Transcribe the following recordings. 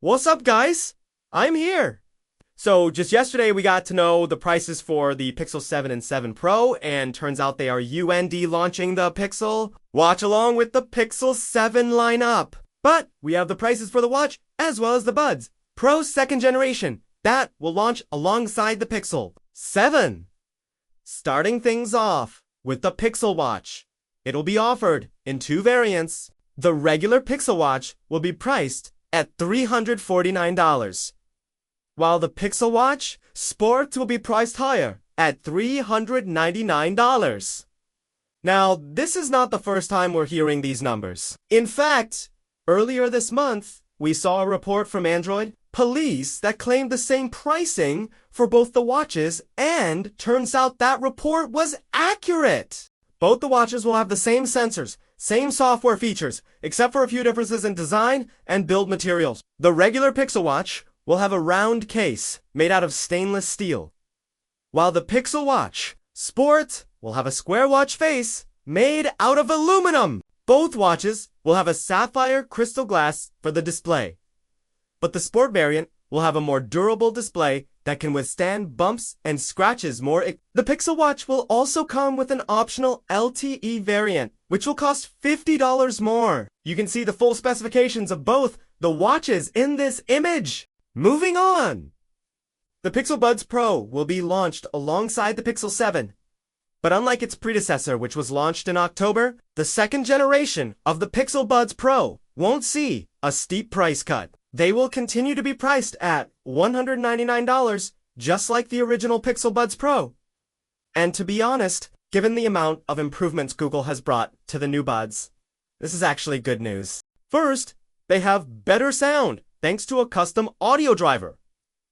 What's up, guys? I'm here. So just yesterday we got to know the prices for the Pixel 7 and 7 Pro, and turns out they are UND launching the Pixel Watch along with the Pixel 7 lineup. But we have the prices for the watch as well as the Buds Pro 2nd generation. That will launch alongside the Pixel 7. Starting things off with the Pixel Watch. It'll be offered in two variants. The regular Pixel Watch will be priced at $349, while the Pixel Watch Sport will be priced higher at $399. Now, this is not the first time we're hearing these numbers. In fact, earlier this month, we saw a report from Android Police that claimed the same pricing for both the watches, and turns out that report was accurate. Both the watches will have the same sensors, same software features, except for a few differences in design and build materials. The regular Pixel Watch will have a round case made out of stainless steel, while the Pixel Watch Sport will have a square watch face made out of aluminum. Both watches will have a sapphire crystal glass for the display, but the Sport variant will have a more durable display that can withstand bumps and scratches more. The Pixel Watch will also come with an optional LTE variant, which will cost $50 more. You can see the full specifications of both the watches in this image. Moving on. The Pixel Buds Pro will be launched alongside the Pixel 7. But unlike its predecessor, which was launched in October, the second generation of the Pixel Buds Pro won't see a steep price cut. They will continue to be priced at $199, just like the original Pixel Buds Pro. And to be honest, given the amount of improvements Google has brought to the new Buds, this is actually good news. First, they have better sound thanks to a custom audio driver.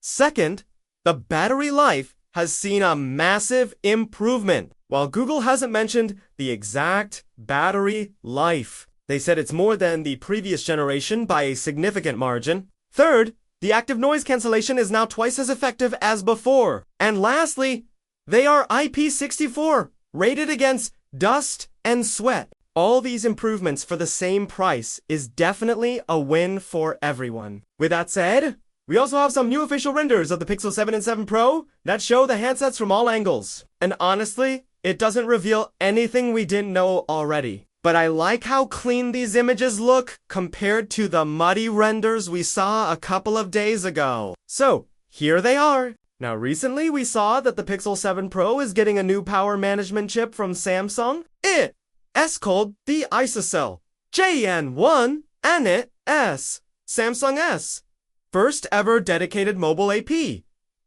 Second, the battery life has seen a massive improvement. While Google hasn't mentioned the exact battery life, they said it's more than the previous generation by a significant margin. Third, the active noise cancellation is now twice as effective as before. And lastly, they are IP64, rated against dust and sweat. All these improvements for the same price is definitely a win for everyone. With that said, we also have some new official renders of the Pixel 7 and 7 Pro that show the handsets from all angles. And honestly, it doesn't reveal anything we didn't know already. But I like how clean these images look compared to the muddy renders we saw a couple of days ago. So, here they are. Now, recently we saw that the Pixel 7 Pro is getting a new power management chip from Samsung. It's called the ISOCELL JN1 and S. Samsung S. First ever dedicated mobile AP.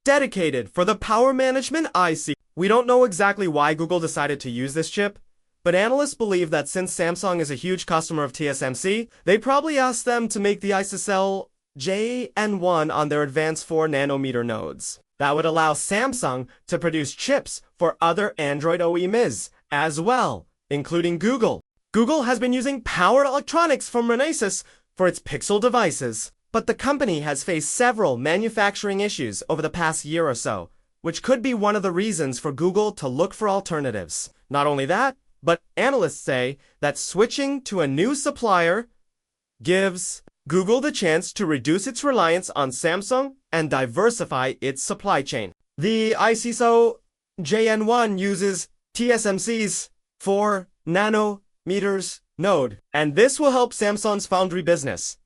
Dedicated for the power management IC. We don't know exactly why Google decided to use this chip, but analysts believe that since Samsung is a huge customer of TSMC, they probably asked them to make the ISOCELL JN1 on their advanced 4nm nodes. That would allow Samsung to produce chips for other Android OEMs as well, including Google. Google has been using power electronics from Renesas for its Pixel devices, but the company has faced several manufacturing issues over the past year or so, which could be one of the reasons for Google to look for alternatives. Not only that, but analysts say that switching to a new supplier gives Google the chance to reduce its reliance on Samsung and diversify its supply chain. The ISOCELL JN1 uses TSMC's 4nm node, and this will help Samsung's foundry business,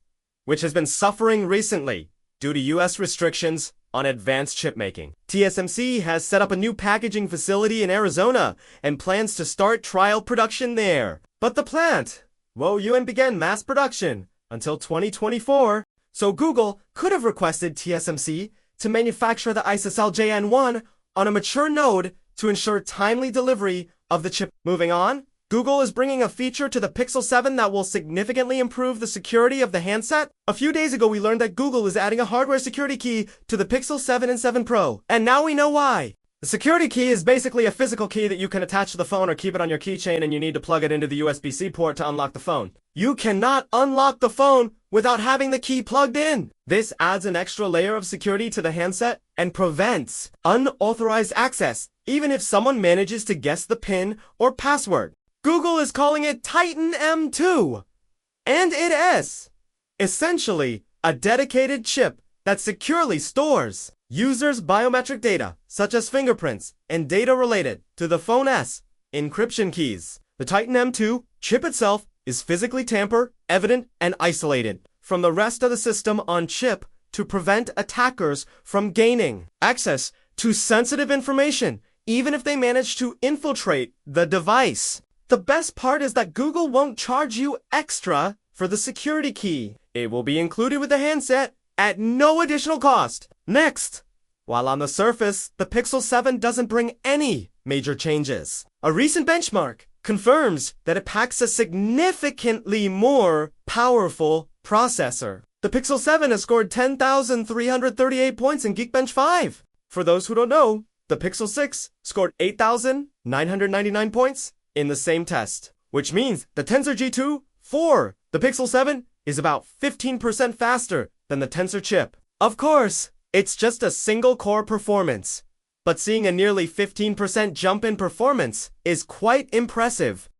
which has been suffering recently due to US restrictions on advanced chip making. TSMC has set up a new packaging facility in Arizona and plans to start trial production there. But the plant won't begin mass production until 2024, so Google could have requested TSMC to manufacture the ISOCELL JN1 on a mature node to ensure timely delivery of the chip. Moving on, Google is bringing a feature to the Pixel 7 that will significantly improve the security of the handset. A few days ago, we learned that Google is adding a hardware security key to the Pixel 7 and 7 Pro, and now we know why. The security key is basically a physical key that you can attach to the phone or keep it on your keychain, and you need to plug it into the USB-C port to unlock the phone. You cannot unlock the phone without having the key plugged in. This adds an extra layer of security to the handset and prevents unauthorized access, even if someone manages to guess the PIN or password. Google is calling it Titan M2, and it is essentially a dedicated chip that securely stores users' biometric data, such as fingerprints and data related to the phone S encryption keys. The Titan M2 chip itself is physically tamper-evident and isolated from the rest of the system on chip to prevent attackers from gaining access to sensitive information, even if they manage to infiltrate the device. The best part is that Google won't charge you extra for the security key. It will be included with the handset at no additional cost. Next, while on the surface, the Pixel 7 doesn't bring any major changes. A recent benchmark confirms that it packs a significantly more powerful processor. The Pixel 7 has scored 10,338 points in Geekbench 5. For those who don't know, the Pixel 6 scored 8,999 points in the same test, which means the Tensor G2 for the Pixel 7 is about 15% faster than the Tensor chip. Of course, it's just a single core performance, but seeing a nearly 15% jump in performance is quite impressive.